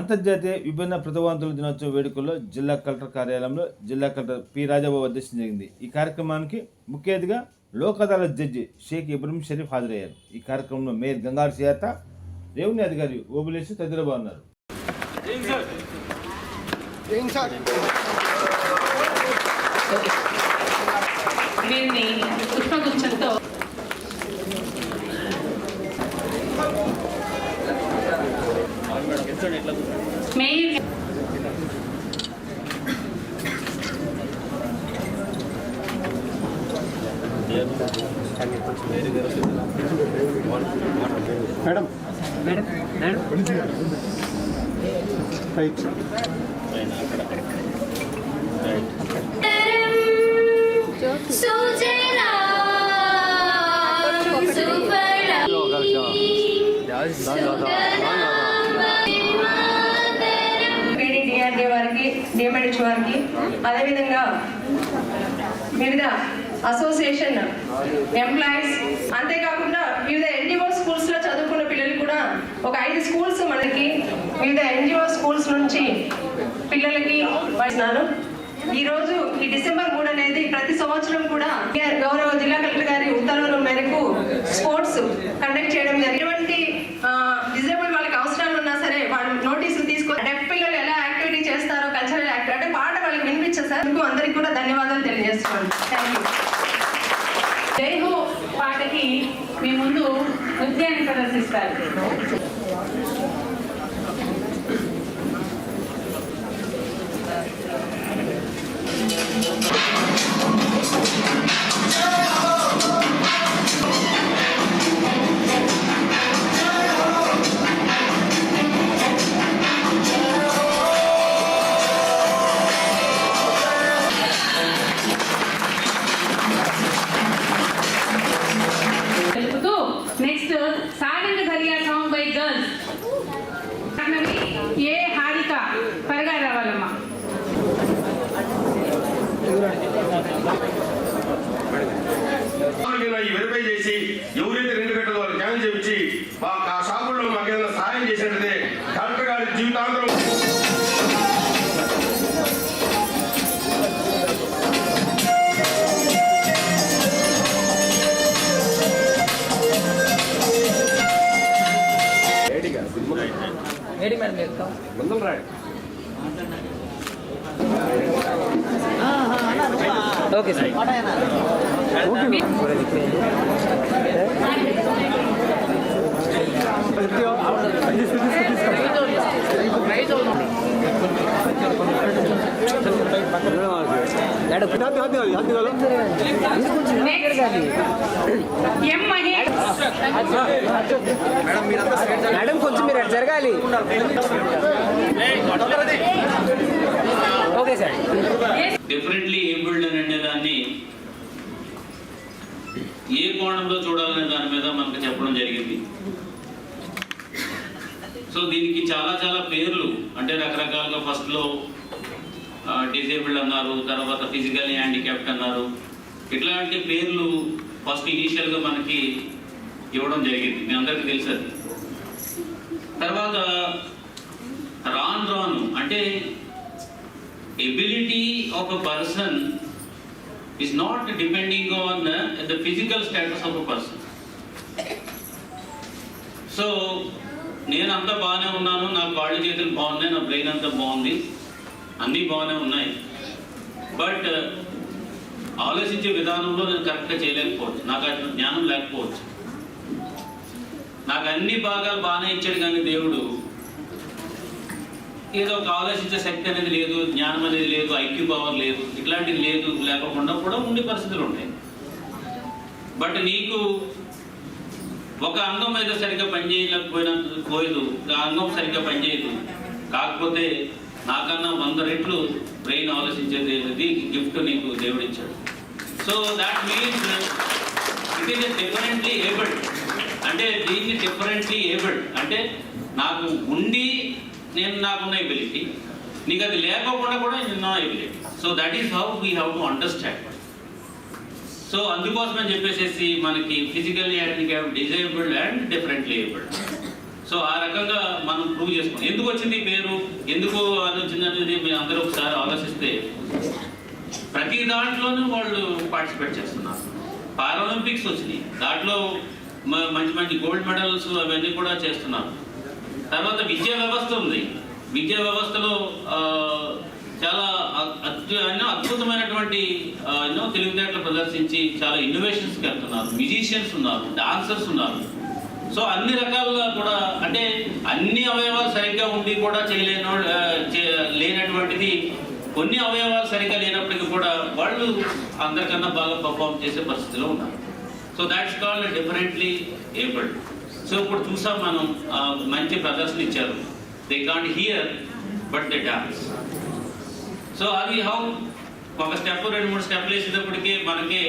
అంతర్జాతీయ విభిన్న ప్రతిభావంతుల దినోత్సవ వేడుకల్లో జిల్లా కలెక్టర్ కార్యాలయంలో జిల్లా కలెక్టర్ పి రాజాబాబు అధ్యక్షత జరిగింది. ఈ కార్యక్రమానికి ముఖ్య అతిథిగా లోక్ అదాలత్ జడ్జి షేక్ ఇబ్రహీం షరీఫ్ హాజరయ్యారు. ఈ కార్యక్రమంలో మేయర్ గంగారు సియాత, రెవెన్యూ అధికారి ఓబులేసి తదితరులు ఉన్నారు. పుష్పగుచ్చంతో మేయర్ మేడం రైట్ వారికి డిఎంఎడ్హెచ్ వారికి అదేవిధంగా వివిధ అసోసియేషన్ ఎంప్లాయీస్, అంతేకాకుండా వివిధ ఎన్జిఓ స్కూల్స్ లో చదువుకున్న పిల్లలు కూడా ఒక 5 స్కూల్స్ మనకి వివిధ ఎన్జిఓ స్కూల్స్ నుంచి పిల్లలకి ఇస్తున్నారు. ఈ రోజు ఈ డిసెంబర్ 3 అనేది ప్రతి సంవత్సరం కూడా గౌరవ జిల్లా కలెక్టర్ గారి ఉత్తర్వుల మేరకు స్పోర్ట్స్ కండక్ట్ చేయడం జరిగినటువంటి డిజేబుల్ వాళ్ళకి అవసరాలు ఉన్నా సరే వాళ్ళు నోటీసులు తీసుకొని డెఫ్ పిల్లలు ఎలా యాక్టివిటీ చేస్తారో కల్చరల్ యాక్టివిటీ అంటే పాట వాళ్ళకి వినిపించారు సార్. అందరికీ కూడా ధన్యవాదాలు తెలియజేస్తున్నాను. Thank you. జై హో పాటకి మీ ముందు నృత్యాన్ని ప్రదర్శిస్తారు. నెక్స్ట్ సాగంగ దరియా సాంగ్ బై గర్ల్స్ ఏ హారిక త్వరగా రావాలమ్మా. వెరిఫై చేసి ఎవరైతే 2 గంటల వాళ్ళు క్యాన్ చేయించి ఆ షాపుల్లో మాకు ఏదైనా సహాయం చేసినట్లయితే కలెక్టర్ గారి జీవితాంతరం ఓకే సార్. మేడం కొంచెం మీరు అటు జరగాలి. Okay sir. డిఫరెంట్లీ ఏబుల్డ్ అని అంటే దాన్ని ఏ కోణంలో చూడాలనే దాని మీద మనకు చెప్పడం జరిగింది. సో దీనికి చాలా చాలా పేర్లు అంటే రకరకాలుగా ఫస్ట్లో డిజేబుల్డ్ అన్నారు, తర్వాత ఫిజికల్లీ హ్యాండిక్యాప్డ్ అన్నారు. ఇట్లాంటి పేర్లు ఫస్ట్ ఇనీషియల్గా మనకి ఇవ్వడం జరిగింది, మీ అందరికీ తెలుసు అది. తర్వాత రాను అంటే ability of a person is not depending on the physical status of a person. So నేను అంతా బాగానే ఉన్నాను, నా కాళ్ళు చేతులు బాగున్నాయి, నా బ్రెయిన్ అంతా బాగుంది, అన్నీ బాగానే ఉన్నాయి. బట్ ఆలోచించే విధానంలో నేను కరెక్ట్గా చేయలేకపోవచ్చు, నాకు అట్లా జ్ఞానం లేకపోవచ్చు. నాకు అన్ని భాగాలు బాగానే ఇచ్చాడు కానీ దేవుడు ఏదో ఒక ఆలోచించే శక్తి అనేది లేదు, జ్ఞానం అనేది లేదు, ఐక్యూ పవర్ లేదు, ఇట్లాంటివి లేకుండా కూడా ఉండే పరిస్థితులు ఉంటాయి. బట్ నీకు ఒక అంగం మీద సరిగ్గా పనిచేయలేకపోయినపోయేదు, ఆ అంగం సరిగ్గా పనిచేయదు, కాకపోతే నాకన్నా 100 రెట్లు బ్రెయిన్ ఆలోచించేది గిఫ్ట్ నీకు దేవుడు ఇచ్చాడు. So that means it is differently abled. అంటే దీన్ని డిఫరెంట్లీ ఏబుల్డ్ అంటే నాకు ఉండి నాకున్న ఎబిలిటీ, నీకు అది లేకపోకుండా కూడా నిన్న ability. So that is how we have to understand. So అందుకోసమని చెప్పేసి మనకి physically handicapped, disabled and differently abled. So ఆ రకంగా మనం ప్రూవ్ చేసుకున్నాం. ఎందుకు వచ్చింది ఈ పేరు, ఎందుకు అది వచ్చింది అనేది మీరు అందరూ ఒకసారి ఆలోచిస్తే ప్రతి దాంట్లోనూ వాళ్ళు పార్టిసిపేట్ చేస్తున్నారు. పారాలింపిక్స్ వచ్చినాయి, దాంట్లో మంచి మంచి గోల్డ్ మెడల్స్ అవన్నీ కూడా చేస్తున్నారు. తర్వాత విద్యా వ్యవస్థ ఉంది, విద్యా వ్యవస్థలో చాలా అద్భుతమైనటువంటి ఎన్నో తెలివితేటలు ప్రదర్శించి చాలా ఇన్నోవేషన్స్కి వెళ్తున్నారు. మ్యూజిషియన్స్ ఉన్నారు, డాన్సర్స్ ఉన్నారు. సో అన్ని రకాలుగా కూడా అంటే అన్ని అవయవాలు సరిగ్గా ఉండి కూడా లేనటువంటిది కొన్ని అవయవాలు సరిగ్గా లేనప్పటికీ కూడా వాళ్ళు అందరికన్నా బాగా పర్ఫామ్ చేసే పరిస్థితిలో ఉన్నారు. So that's called differently abled. So ఇప్పుడు చూసాం మనం మంచి ప్రదర్శన ఇచ్చారు. They can't hear but they dance. So అది హౌ ఒక స్టెప్ 2-3 స్టెప్లు వేసేటప్పటికీ మనకి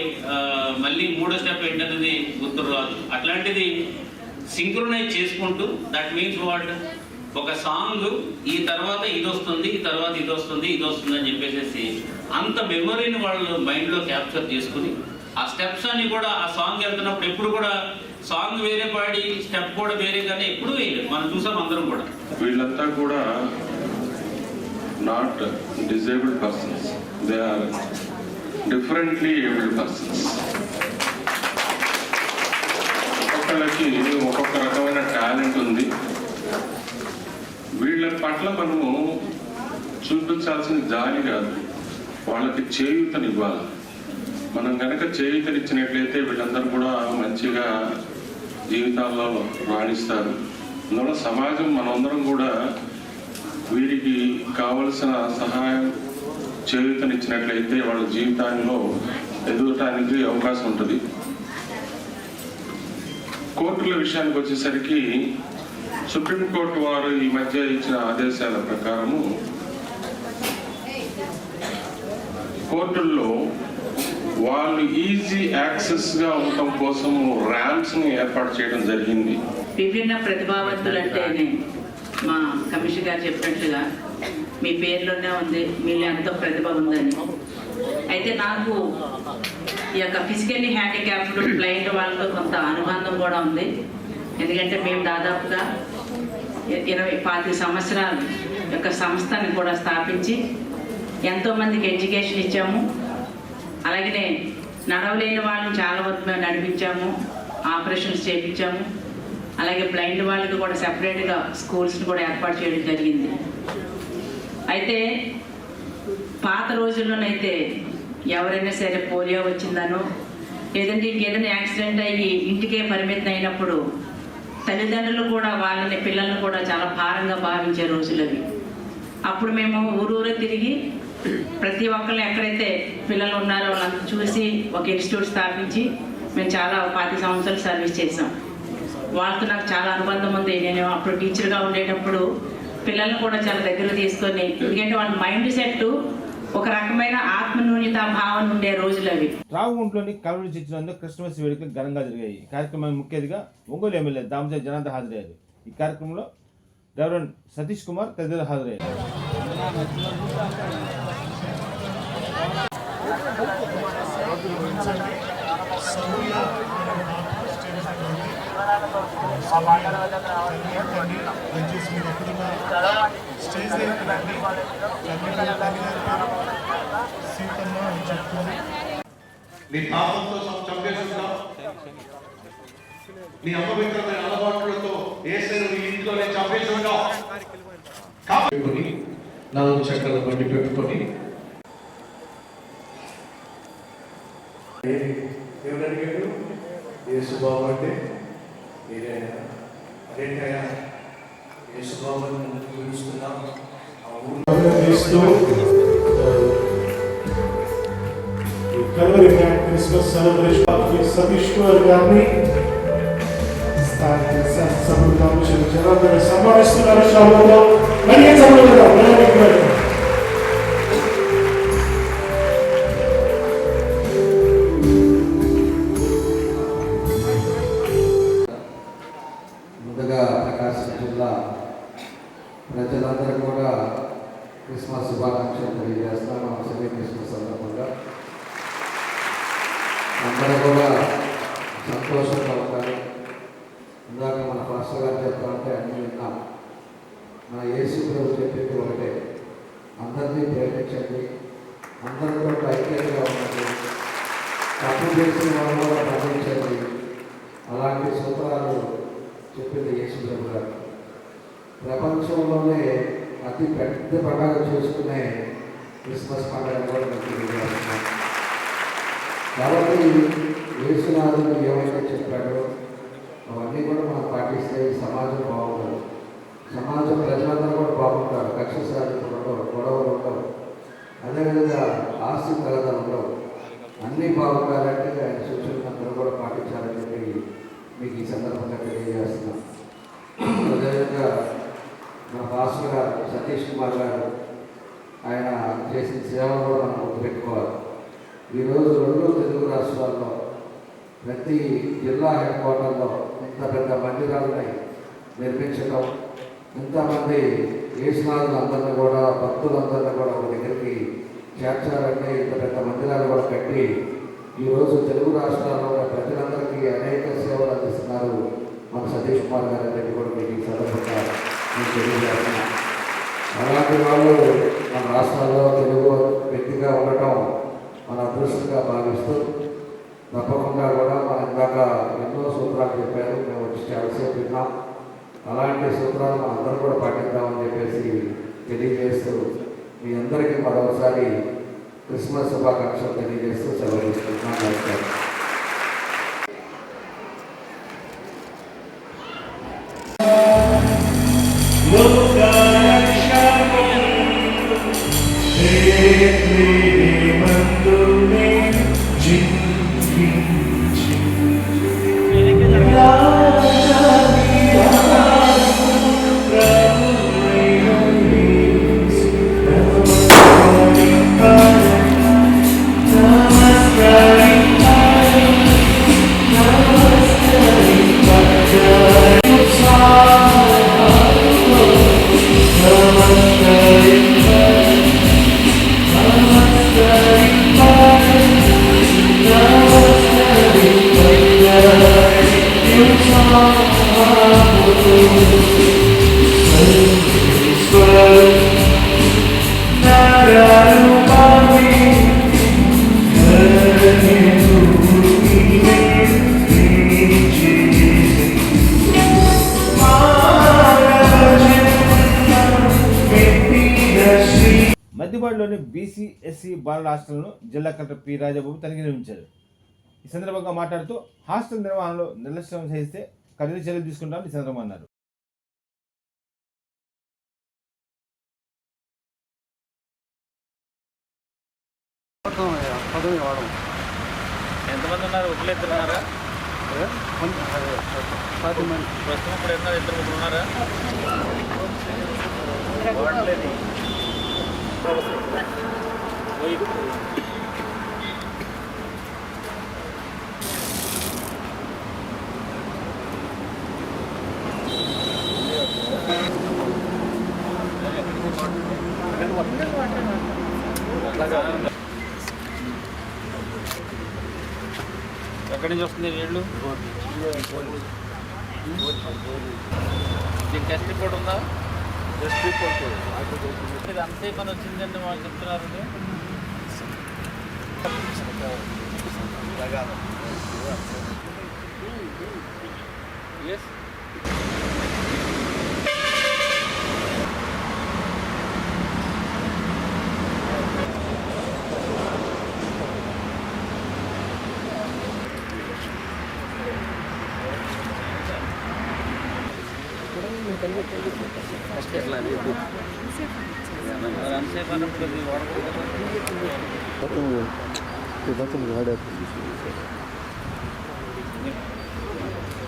మళ్ళీ 3వ స్టెప్ ఏంటనేది గుర్తు రాదు. అట్లాంటిది సింక్రొనైజ్ చేసుకుంటూ దట్ మీన్స్ వాట్ ఒక సాంగ్ ఈ తర్వాత ఇది వస్తుంది, ఈ తర్వాత ఇది వస్తుంది, ఇది వస్తుంది అని చెప్పేసి అంత మెమొరీని వాళ్ళు మైండ్లో క్యాప్చర్ చేసుకుని ఆ స్టెప్స్ అన్ని కూడా ఆ సాంగ్ వెళ్తున్నప్పుడు ఎప్పుడు కూడా సాంగ్ వేరే పాడి స్టెప్ కూడా వేరే కానీ ఎప్పుడు వేయలేదు. మనం చూసాం అందరం కూడా. వీళ్ళంతా కూడా not disabled persons, they are differently abled persons. ఒక్కొక్కళ్ళకి ఒక్కొక్క రకమైన టాలెంట్ ఉంది. వీళ్ళ పట్ల మనము చూపించాల్సిన జాలి కాదు, వాళ్ళకి చేయూతనివ్వాలి. మనం కనుక చేయూతనిచ్చినట్లయితే వీళ్ళందరూ కూడా మంచిగా జీవితాల్లో రాణిస్తారు. అందువల్ల సమాజం మనందరం కూడా వీరికి కావలసిన సహాయం చేయూతనిచ్చినట్లయితే వాళ్ళ జీవితాల్లో ఎదగటానికి అవకాశం ఉంటుంది. కోర్టుల విషయానికి వచ్చేసరికి సుప్రీంకోర్టు వారు ఈ మధ్య ఇచ్చిన ఆదేశాల ప్రకారము కోర్టుల్లో వాళ్ళు ఈజీ యాక్సెస్ గా ఉండటం కోసము ర్యాంప్స్ ని ఏర్పాటు చేయడం జరిగింది. విభిన్న ప్రతిభావంతులు అంటేనే మా కమిషన్ గారు చెప్పినట్లుగా మీ పేర్లోనే ఉంది మీలో ఎంతో ప్రతిభ ఉందని. అయితే నాకు ఈ యొక్క ఫిజికల్లీ హ్యాండిక్యాప్డ్ బ్లైండ్ వాళ్ళతో కొంత అనుబంధం కూడా ఉంది. ఎందుకంటే మేము దాదాపుగా 20-25 సంవత్సరాలు యొక్క సంస్థని కూడా స్థాపించి ఎంతోమందికి ఎడ్యుకేషన్ ఇచ్చాము. అలాగనే నడవలేని వాళ్ళని చాలా వరకు మేము నడిపించాము, ఆపరేషన్స్ చేయించాము. అలాగే బ్లైండ్ వాళ్ళకి కూడా సెపరేట్గా స్కూల్స్ని కూడా ఏర్పాటు చేయడం జరిగింది. అయితే పాత రోజుల్లోనైతే ఎవరైనా సరే పోలియో వచ్చిందనో లేదంటే ఇంకేదైనా యాక్సిడెంట్ అయ్యి ఇంటికే పరిమితం అయినప్పుడు తల్లిదండ్రులు కూడా వాళ్ళని పిల్లల్ని కూడా చాలా భారంగా భావించే రోజులు అవి. అప్పుడు మేము ఊరూరే తిరిగి ప్రతి ఒక్కళ్ళు ఎక్కడైతే పిల్లలు ఉన్నారో వాళ్ళంతా చూసి ఒక ఇన్స్టిట్యూట్ స్థాపించి మేము చాలా 25 సంవత్సరాలు సర్వీస్ చేసాం. వాళ్ళతో నాకు చాలా అనుబంధం ఉంది. నేను అప్పుడు టీచర్గా ఉండేటప్పుడు పిల్లల్ని కూడా చాలా దగ్గర తీసుకొని, ఎందుకంటే వాళ్ళ మైండ్ సెట్ ఒక రకమైన ఆత్మన్యూన్యత భావన ఉండే రోజులు అవి. రావుగుంట్లోని కల్వరి చర్చిలో క్రిస్మస్ వేడుకలు ఘనంగా జరిగాయి. ఈ కార్యక్రమానికి ముఖ్య అతిథిగా ఒంగోలు ఎమ్మెల్యే దామోదర్ జనార్దన్ హాజరయ్యారు. ఈ కార్యక్రమంలో రెవరెండ్ సతీష్ కుమార్ తదితరులు హాజరయ్యారు. స్టేజ్ దగ్గరికి రండి. సీతమ్మ అని చెప్తుంది. నీ పాపంతో చంపేసుకుంటాం, నీ అపవిత్రమైన అలవాట్లతో యేసును నీ ఇంట్లోనే చంపేసుకుంటాం. 4 చక్రాల బండి పెట్టుకొని దేవుడు అడిగాడు, యేసు బాబు అంటే మీరేనా? అదేంటయ్యా యేసు బాబుని చూపిస్తున్నాం. Calvary Christmas celebration Satish Kumar గారిని స్థానిక శాసనసభ్యులు కమిషన్ జనార్దన్ సన్మానిస్తున్నారు. సభలో మరియు సభలో ముందుగా ప్రకాశం జిల్లా ప్రజలందరూ కూడా క్రిస్మస్ శుభాకాంక్షలు తెలియజేస్తాను. అసలే క్రిస్మస్ సందర్భంగా అందరూ కూడా సంతోషంగా ఉంటారు. ఇందాక మన ఫస్ట్ పాస్టర్ గారు చెప్తా ఉంటే అన్నీ విన్నాం. మన యేసు ప్రభు చెప్పేది ఒకటే, అందరినీ ప్రేమించండి, అందరితో ఐక్యతగా ఉండండి, తప్పు చేసిన వాళ్ళు కూడా పండించండి. అలాంటి సూత్రాలు చెప్పింది యేసు ప్రభు గారు. ప్రపంచంలోనే అతి పెద్ద పండుగ చేసుకునే క్రిస్మస్ పండుగ కూడా మీకు తెలియజేస్తున్నాం. కాబట్టి యేసునాథుడు ఏమైతే చెప్పాడో అవన్నీ కూడా మనం పాటిస్తే సమాజం బాగుంటుంది, సమాజం ప్రజలందరూ కూడా బాగుంటారు, కక్ష సాధింపులు ఉండవు, గొడవలు ఉండవు, అదేవిధంగా ఆస్తి తగదాలు ఉండవు. అన్నీ బాగుండాలంటే ఆయన సూచనలు అందరూ కూడా పాటించాలని చెప్పి మీకు ఈ సందర్భంగా తెలియజేస్తున్నాం. అదేవిధంగా మన పాస్టర్ గారు సతీష్ కుమార్ గారు ఆయన చేసిన సేవలు కూడా మనం గుర్తుపెట్టుకోవాలి. ఈరోజు 2 తెలుగు రాష్ట్రాల్లో ప్రతి జిల్లా హెడ్ క్వార్టర్లో ఇంత పెద్ద మందిరాలని నిర్మించడం, ఇంతమంది యేసునాథులందరినీ కూడా భక్తులందరినీ కూడా ఒక దగ్గరికి చేర్చాలంటే ఇంత పెద్ద మందిరాలు కూడా కట్టి ఈరోజు తెలుగు రాష్ట్రాల్లో ఉన్న ప్రజలందరికీ అనేక సేవలు అందిస్తున్నారు మన సతీష్ కుమార్ గారు అని కూడా మీకు ఈ సందర్భంగా నేను తెలియజేస్తున్నాను. అలాంటి వాళ్ళు మన రాష్ట్రాల్లో తెలుగు వ్యక్తిగా ఉండటం మన అదృష్టంగా భావిస్తూ తప్పకుండా కూడా మన ఇందాక ఎన్నో సూత్రాలు చెప్పారు, మేము వచ్చి చాలాసేపు విన్నాం. అలాంటి సూత్రాలు మన అందరూ కూడా పాటిద్దామని చెప్పేసి తెలియజేస్తూ మీ అందరికీ మరోసారి క్రిస్మస్ శుభాకాంక్షలు తెలియజేస్తూ సెలవు తీసుకుంటున్నాను. నమస్కారం. మద్దిపాడులోని బీసీ ఎస్సీ బాలల హాస్టల్ను జిల్లా కలెక్టర్ పి రాజాబాబు తనిఖీ నిర్వహించారు. ఈ సందర్భంగా మాట్లాడుతూ హాస్టల్ నిర్వహణలో నిర్లక్ష్యం చేస్తే కఠిన చర్యలు తీసుకుంటామని ఈ సందర్భంగా అన్నారు. ఎంతమంది ఉన్నారు? ఒకళ్ళు ఇద్దరు ఉన్నారా? ప్రస్తుతం ఇప్పుడు ఎంత 2-3 ఉన్నారా? ఎక్కడి నుంచి వస్తుంది నీళ్ళు? దీనికి టెస్ట్ రిపోర్ట్ ఉందా? టెస్ట్ రిపోర్ట్ ఇది అంతే పని వచ్చిందండి వాళ్ళు చెప్తున్నారు. ఎస్ అంతసేపు అన్నప్పుడు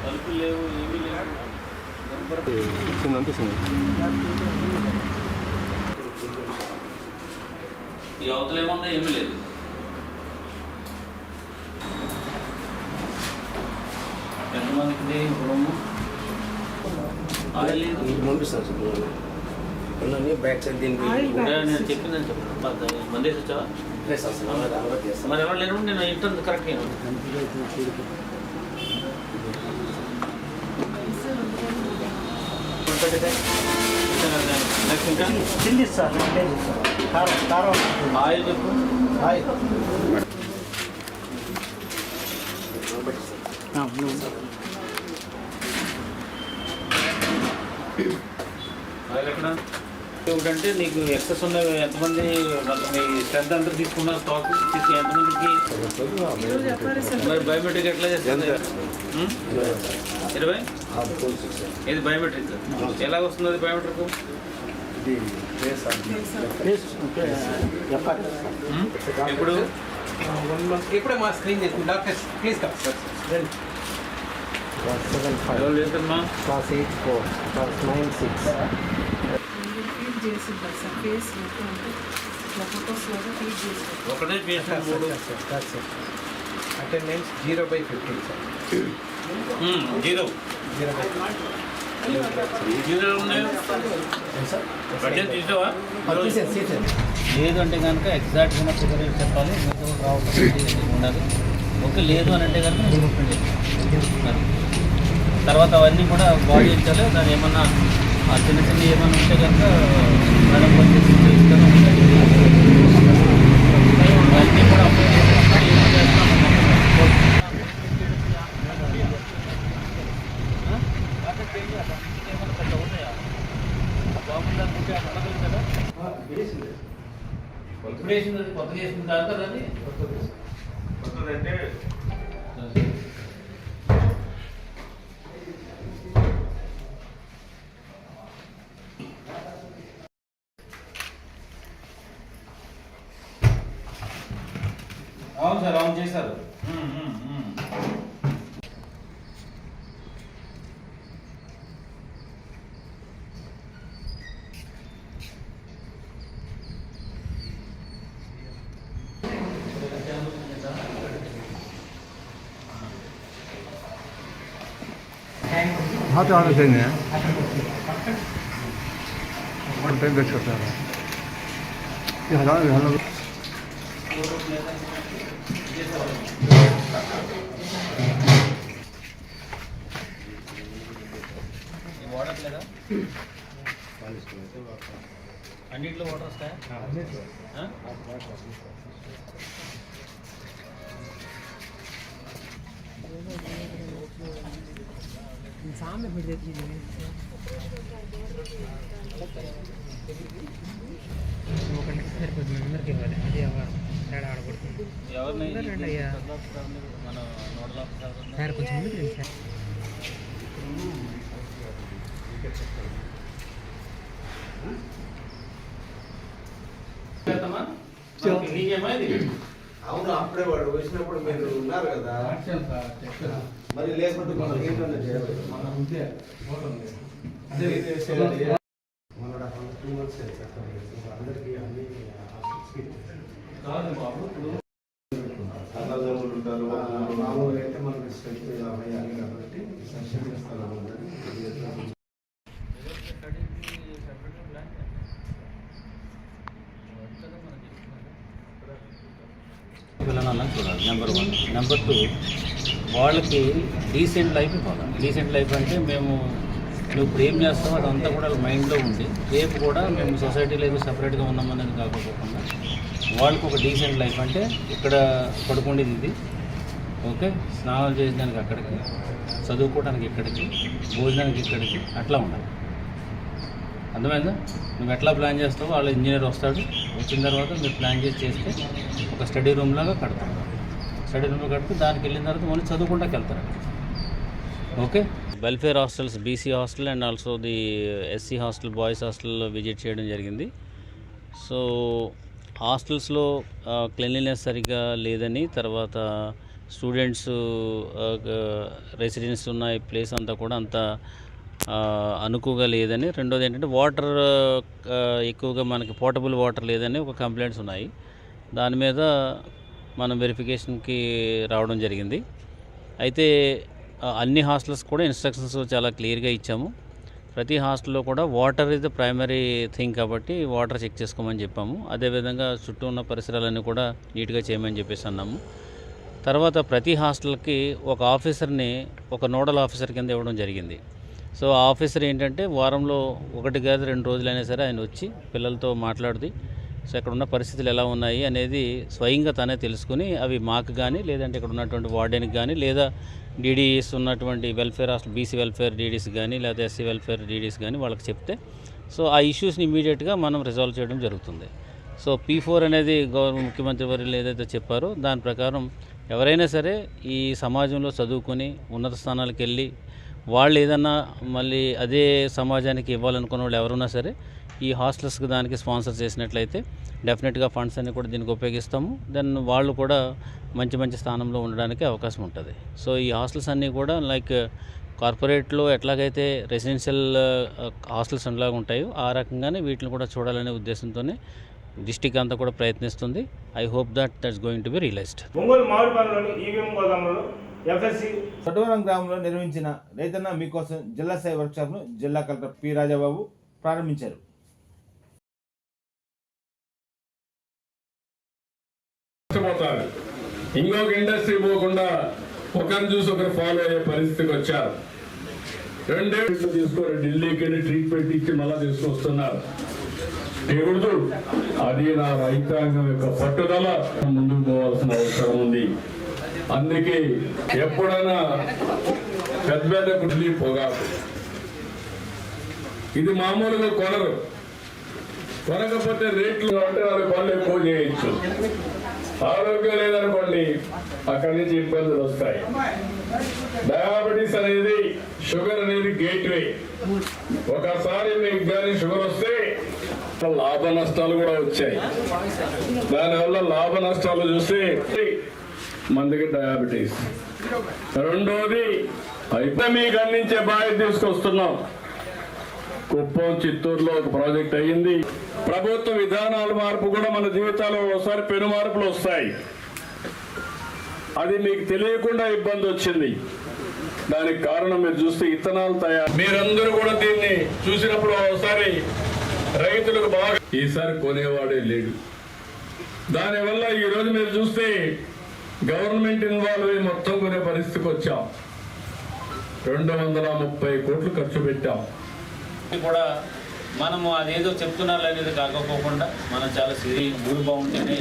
తలుపులు లేవు, ఏమీ లేవు. ఈ అవతల ఏమన్నా ఏమీ లేదు. ఎంతమందికి రుణము? బ్యాక్ సైడ్ దీనికి నేను చెప్పిందని చెప్పండి. మందేసి వచ్చావా? మరి ఎవరు లేరు, నేను ఇంటర్ కరెక్ట్ పెట్టే నెక్స్ట్ ఇంకా చిల్లి సార్ కారం కారం ఆయిల్ చెప్పు. ఆయిల్ ఆయిల్ ఎక్కడ ఏమిటంటే నీకు ఎక్సెస్ ఉన్న ఎంతమంది మీ స్ట్రెంత్ అంతా తీసుకున్నారు స్టాక్ తీసి ఎంతమందికి మరి బయోమెట్రిక్ ఎట్లా చేస్తుంది 20 ఇది బయోమెట్రిక్ ఎలా వస్తుంది అది బయోమెట్రిక్ ఇప్పుడు ఇప్పుడే మా స్క్రీన్ చేసి డాక్టర్ ప్లీజ్ కమ్ ఎవరు లేదమ్మా క్లాస్ 8 4 క్లాస్ 9 6 ఒకటే పేషెంట్ 3 అటెండెన్స్ 0/15 సార్ 0 0 ఉన్నాయి బడ్జెట్ తీసావా లేదు అంటే కనుక ఎగ్జాక్ట్గా మన ఫిగర్ చెప్పాలి మీరు రావడం ఉండాలి ఓకే లేదు అని అంటే కనుక నేను చెప్పింది తర్వాత అవన్నీ కూడా బాడీ ఇచ్చాలి దాని ఏమన్నా చిన్న చిన్న ఏమైనా ఉంటే కనుక మేడం వచ్చేసి తెలుసుకొని అవన్నీ కూడా ఇప్పుడు వేసింది కొత్తగా వేసింది కాదు కదా అది కొత్తదంటే అవును సార్ అవును చేశారు हाथ आना चाहिए टाइम वेस्ट करता है ये हजार వాడట్లేదా అన్నింటిలో వాటర్ వస్తాయా सामने फिर देती है वो कंडक्टर कुछ मेंबर के वाले अదే తేడా ఆడబడుతుంది ఎవరిని మన నోడల్ ఆఫీసర్ సార్ కొంచెం ముందుకు రండి సార్ అవును అప్పుడే వాడు వచ్చినప్పుడు మీరు ఉన్నారు కదా మరి లేకుంటే మనం ఏంటంటే చేయాలి మన 2 months అందరికీ అన్ని మామూలుగా అయితే మనకి స్ట్రెంత్ ఇలా వేయాలి కాబట్టి సెషన్ ఇస్తాను పిల్లలని చూడాలి నెంబర్ 1 నెంబర్ 2 వాళ్ళకి డీసెంట్ లైఫ్ ఇవ్వాలి డీసెంట్ లైఫ్ అంటే మేము నువ్వు ఇప్పుడు ఏం చేస్తావు అదంతా కూడా మైండ్లో ఉంది రేపు కూడా మేము సొసైటీలో ఏదో సపరేట్గా ఉన్నామనేది కాకపోకుండా వాళ్ళకి ఒక డీసెంట్ లైఫ్ అంటే ఇక్కడ పడుకునేది ఇది ఓకే స్నానాలు చేసేదానికి అక్కడికి చదువుకోవడానికి ఇక్కడికి భోజనానికి ఇక్కడికి అట్లా ఉండాలి అర్థమైందా నువ్వు ఎట్లా ప్లాన్ చేస్తావో వాళ్ళ ఇంజనీర్ వస్తాడు వచ్చిన తర్వాత మీరు ప్లాన్ చేస్తే ఒక స్టడీ రూమ్ లాగా కడతాం స్టడీ రూమ్లో కడితే దానికి వెళ్ళిన తర్వాత ఓన్లీ చదువుకుంటాకి వెళ్తారు okay welfare hostels BC hostel and also the SC hostel boys hostel visit చేయడం జరిగింది సో హాస్టల్స్లో క్లీన్లీనెస్ సరిగ్గా లేదని తర్వాత స్టూడెంట్స్ రెసిడెన్స్ ఉన్న ఈ ప్లేస్ అంతా కూడా అంత అనుకువగా లేదని రెండోది ఏంటంటే వాటర్ ఎక్కువగా మనకి పోర్టబుల్ వాటర్ లేదని ఒక కంప్లైంట్స్ ఉన్నాయి దాని మీద మనం వెరిఫికేషన్కి రావడం జరిగింది అయితే అన్ని హాస్టల్స్ కూడా ఇన్స్ట్రక్షన్స్ చాలా క్లియర్గా ఇచ్చాము ప్రతి హాస్టల్లో కూడా water is the primary thing కాబట్టి వాటర్ చెక్ చేసుకోమని చెప్పాము అదేవిధంగా చుట్టూ ఉన్న పరిసరాలన్నీ కూడా నీట్గా చేయమని చెప్పేసి అన్నాము తర్వాత ప్రతి హాస్టల్కి ఒక ఆఫీసర్ని ఒక నోడల్ ఆఫీసర్ కింద ఇవ్వడం జరిగింది సో ఆ ఆఫీసర్ ఏంటంటే వారంలో 1 కాదు 2 రోజులైనా సరే ఆయన వచ్చి పిల్లలతో మాట్లాడుతూ సో ఇక్కడ ఉన్న పరిస్థితులు ఎలా ఉన్నాయి అనేది స్వయంగా తనే తెలుసుకుని అవి మాకు కానీ లేదంటే ఇక్కడ ఉన్నటువంటి వార్డెన్కి కానీ లేదా డీడీస్ ఉన్నటువంటి welfare hostel BC welfare DDs కానీ లేదా ఎస్సీ వెల్ఫేర్ డీడీస్ కానీ వాళ్ళకి చెప్తే సో ఆ ఇష్యూస్ని ఇమీడియట్గా మనం రిజాల్వ్ చేయడం జరుగుతుంది. సో P4 అనేది ముఖ్యమంత్రి వర్యులు ఏదైతే చెప్పారో దాని ప్రకారం ఎవరైనా సరే ఈ సమాజంలో చదువుకొని ఉన్నత స్థానాలకు వెళ్ళి వాళ్ళు ఏదన్నా మళ్ళీ అదే సమాజానికి ఇవ్వాలనుకున్న వాళ్ళు ఎవరున్నా సరే ఈ హాస్టల్స్కి దానికి స్పాన్సర్ చేసినట్లయితే డెఫినెట్గా ఫండ్స్ అన్నీ కూడా దీనికి ఉపయోగిస్తాము. దెన్ వాళ్ళు కూడా మంచి స్థానంలో ఉండడానికి అవకాశం ఉంటుంది. సో ఈ హాస్టల్స్ అన్నీ కూడా లైక్ కార్పొరేట్లో ఎట్లాగైతే రెసిడెన్షియల్ హాస్టల్స్ ఎలాగ ఉంటాయో ఆ రకంగానే వీటిని కూడా చూడాలనే ఉద్దేశంతోనే డిస్టిక్ అంతా కూడా ప్రయత్నిస్తుంది. I hope that's going to be realised. Ongole మామిడిపాలెంలోని ఈవీఎం గోదాములలో FSC సటవరం గ్రామంలో నిర్వహించిన రైతన్న మీకోసం జిల్లా స్థాయి వర్క్షాప్ను జిల్లా కలెక్టర్ పి రాజాబాబు ప్రారంభించారు. ఇంకొక ఇండస్ట్రీ పోకుండా ఒకరిని చూసి ఒకరు ఫాలో అయ్యే పరిస్థితికి వచ్చారు. 2 ఏళ్ళు తీసుకొని ఢిల్లీకి వెళ్ళి ట్రీట్మెంట్ ఇచ్చి మళ్ళా తీసుకొస్తున్నారు. దేవుడు అది నా రైతాంగం యొక్క పట్టుదల ముందుకు పోవాల్సిన అవసరం ఉంది. అందుకే ఎప్పుడైనా పెద్ద ఢిల్లీ పొగాకు ఇది మామూలుగా కొనకపోతే రేట్లు అంటే 4 పనులు ఎక్కువ చేయొచ్చు. ఆరోగ్యం లేదనుకోండి అక్కడి నుంచి ఇబ్బందులు వస్తాయి. డయాబెటీస్ అనేది షుగర్ అనేది గేట్వే. ఒకసారి మీకు కానీ షుగర్ వస్తే లాభ నష్టాలు కూడా వచ్చాయి. దానివల్ల లాభ నష్టాలు చూస్తే మందికి డయాబెటీస్. రెండోది అయితే మీకు అందించే బాధ్యత తీసుకొస్తున్నాం. కుప్పం చిత్తూరులో ఒక ప్రాజెక్ట్ అయ్యింది. ప్రభుత్వ విధానాల మార్పు కూడా మన జీవితాల్లో ఒకసారి పెను మార్పులు వస్తాయి. అది మీకు తెలియకుండా ఇబ్బంది వచ్చింది. దానికి కారణం మీరు చూస్తే ఇత్తనాలు తయారు. మీరందరూ కూడా దీన్ని చూసినప్పుడు ఒకసారి రైతులకు బాగా ఈసారి కొనేవాడే లేడు. దానివల్ల ఈరోజు మీరు చూస్తే గవర్నమెంట్ ఇన్వాల్వ్ అయ్యి మొత్తం కొనే పరిస్థితికి వచ్చాం. 230 కోట్లు ఖర్చు పెట్టాం. కూడా మనము అదేదో చెప్తున్నారు అనేది కాకపోకుండా మనం చాలా ఊరు బాగుంటేనే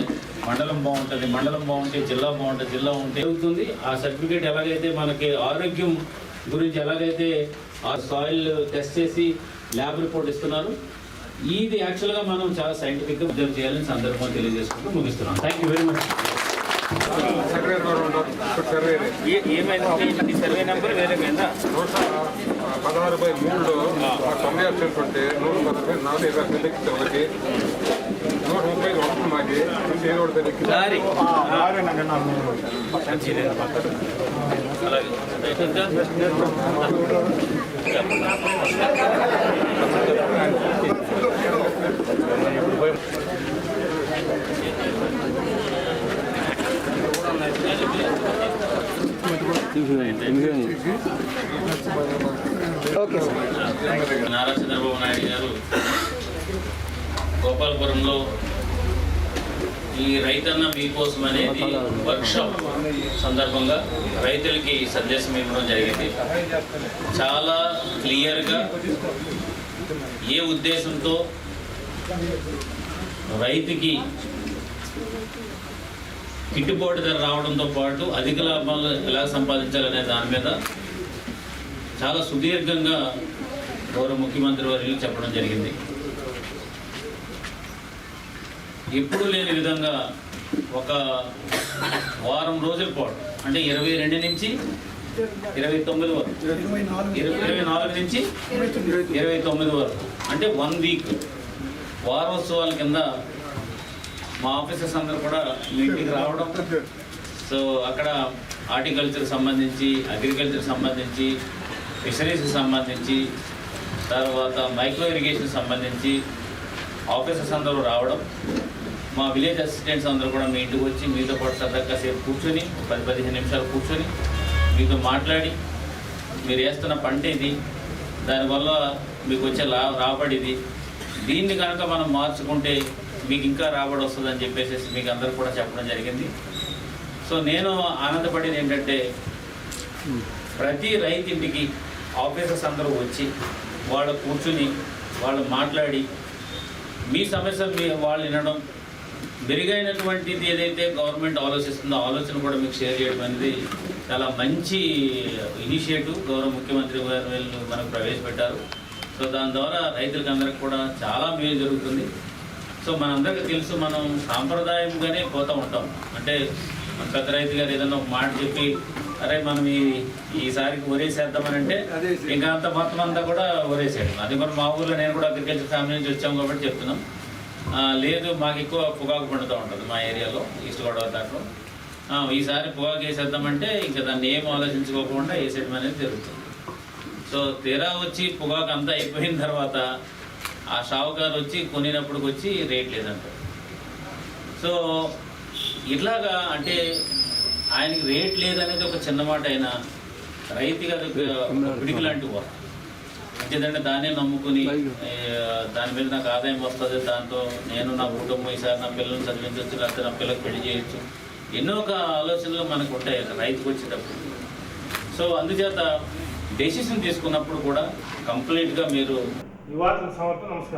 మండలం బాగుంటుంది, మండలం బాగుంటే జిల్లా బాగుంటుంది, జిల్లా ఉంటే అవుతుంది. ఆ సర్టిఫికేట్ ఎలాగైతే మనకి ఆరోగ్యం గురించి ఎలాగైతే ఆ సాయిల్ టెస్ట్ చేసి ల్యాబ్ రిపోర్ట్ ఇస్తున్నారు, ఇది యాక్చువల్గా మనం చాలా సైంటిఫిక్గా అబ్జర్వ్ చేయాలని సందర్భంగా తెలియజేసుకుంటూ ముగిస్తున్నాం. Thank you very much. ఏమైంది సర్వే నెంబర్ వేరే మీద 116/3లో 90 అబ్సెంట్ ఉంటే 114 20 ఒకటి 130 ఒకటి మాకి నారా చంద్రబాబు నాయుడు గారు గోపాలపురంలో ఈ రైతన్న మీకోసం అనేది వర్క్షాప్ సందర్భంగా రైతులకి సందేశం ఇవ్వడం జరిగింది. చాలా క్లియర్గా ఏ ఉద్దేశంతో రైతుకి గిట్టుబాటు ధర రావడంతో పాటు అధిక లాభాలు ఎలా సంపాదించాలనే దాని మీద చాలా సుదీర్ఘంగా గౌరవ ముఖ్యమంత్రి వర్యులు చెప్పడం జరిగింది. ఎప్పుడూ లేని విధంగా ఒక వారం రోజుల పాటు అంటే 22 నుంచి 29 వరకు 24 నుంచి 29 వరకు అంటే 1 వీక్ వారోత్సవాల కింద మా ఆఫీసర్స్ అందరూ కూడా మీ ఇంటికి రావడం. సో అక్కడ హార్టికల్చర్ సంబంధించి, అగ్రికల్చర్ సంబంధించి, ఫిషరీస్కి సంబంధించి, తర్వాత మైక్రో ఇరిగేషన్ సంబంధించి ఆఫీసర్స్ అందరూ రావడం, మా విలేజ్ అసిస్టెంట్స్ అందరూ కూడా మీ ఇంటికి వచ్చి మీతో పాటు సరదాగా సేపు కూర్చొని 10-15 నిమిషాలు కూర్చొని మీతో మాట్లాడి మీరు వేస్తున్న పంట ఇది, దానివల్ల మీకు వచ్చే రాబడిది, దీన్ని కనుక మనం మార్చుకుంటే మీకు ఇంకా రాబడి వస్తుందని చెప్పేసి మీకు అందరూ కూడా చెప్పడం జరిగింది. సో నేను ఆనందపడేది ఏంటంటే ప్రతి రైతింటికి ఆఫీసర్స్ అందరూ వచ్చి వాళ్ళు కూర్చుని వాళ్ళు మాట్లాడి మీ సమస్యలు వాళ్ళు వినడం, మెరుగైనటువంటిది ఏదైతే గవర్నమెంట్ ఆలోచిస్తుందో ఆలోచన కూడా మీకు షేర్ చేయడం అనేది చాలా మంచి ఇనిషియేటివ్ గౌరవ ముఖ్యమంత్రి గారు వీళ్ళు మనకు ప్రవేశపెట్టారు. సో దాని ద్వారా రైతులకు అందరికి కూడా చాలా మేలు జరుగుతుంది. సో మనందరికీ తెలుసు, మనం సాంప్రదాయంగానే పోతూ ఉంటాం. అంటే మన పెద్ద రైతు గారు ఏదైనా ఒక మాట చెప్పి అరే మనం ఈసారికి వరేసేద్దామని అంటే ఇంకా అంత మొత్తం అంతా కూడా వరేసాడు. అది మరి మా ఊళ్ళో నేను కూడా అగ్రికల్చర్ ఫ్యామిలీ నుంచి వచ్చాం కాబట్టి చెప్తున్నాం. లేదు మాకు ఎక్కువ పొగాకు పండుతూ ఉంటుంది మా ఏరియాలో, ఈస్ట్ గోదావరి దాంట్లో. ఈసారి పొగాకు వేసేద్దామంటే ఇంకా దాన్ని ఏం ఆలోచించుకోకుండా వేసేయడం అనేది జరుగుతుంది. సో తీరా వచ్చి పొగాకు అంతా అయిపోయిన తర్వాత ఆ షావుకారు వచ్చి కొనినప్పటికి వచ్చి రేట్ లేదంటారు. సో ఇట్లాగా అంటే ఆయనకి రేట్ లేదనేది ఒక చిన్న మాట అయినా రైతుకి అది పిడికి లాంటి వారు. ఎందుకంటే దాన్నే నమ్ముకుని దాని మీద నాకు ఆదాయం వస్తుంది, దాంతో నేను నా కుటుంబం ఈసారి నా పిల్లల్ని చదివించవచ్చు, లేకపోతే నా పిల్లలకు పెళ్లి చేయొచ్చు, ఎన్నో ఒక ఆలోచనలు మనకు ఉంటాయి రైతుకు వచ్చేటప్పుడు. సో అందుచేత డెసిషన్ తీసుకున్నప్పుడు కూడా కంప్లీట్గా మీరు యువతకు సమర్పణ. నమస్కారం.